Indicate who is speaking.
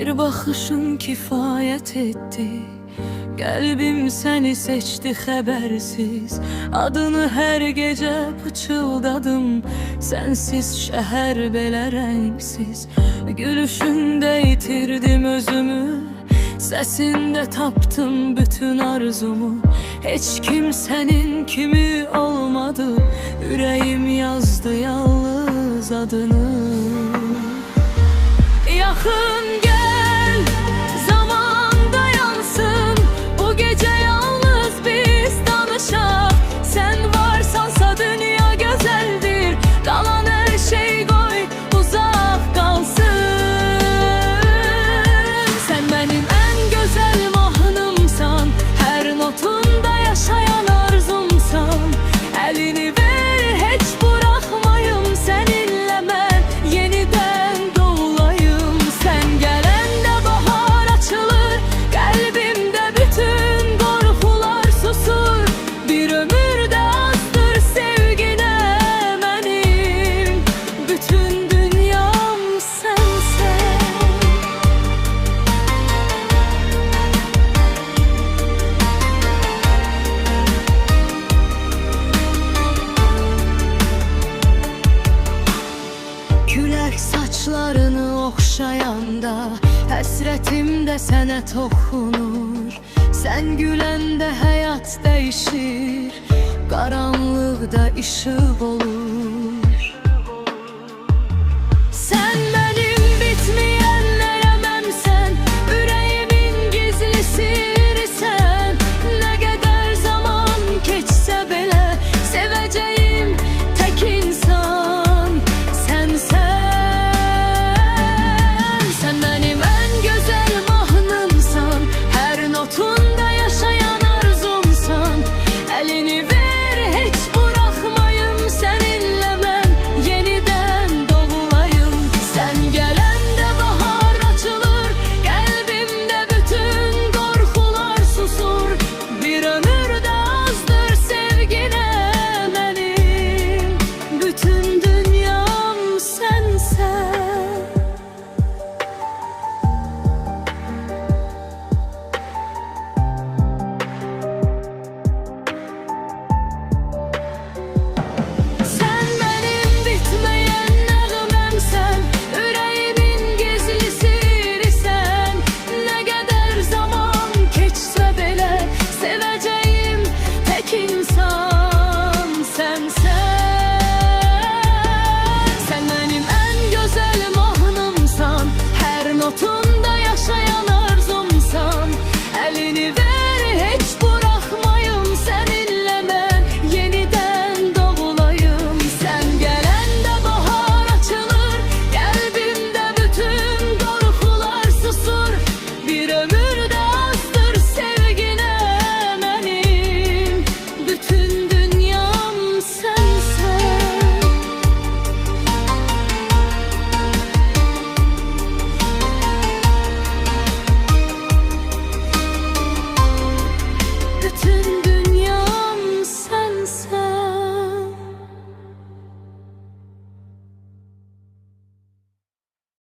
Speaker 1: Bir bakışın kifayet etti. Kalbim seni seçti habersiz. Adını her gece pıçıldadım. Sensiz şehir belə renksiz. Gülüşünde yitirdim özümü. Sesinde taptım bütün arzumu. Hiç kimsenin kimi olmadı. Yüreğim yazdı yalnız adını. Yakın gel, zaman dayansın. Bu gece yalnız biz danışak. Sen varsansa dünya güzeldir. Kalan her şey koy uzak kalsın. Sen benim en güzel mahnımsan. Her notunda yaşayan arzumsan. Elini ver, hiç bırakmayım seninle ben yeniden doğulayım. Sen gelende bahar açılır, kalbimde bütün korkular susur. Bir ömür de azdır sevgine benim, bütün dünyam sensen. Güler saçlarını okşayanda hasretim de sene toxunur. Sen gülende hayat değişir, karanlıkta ışık olur.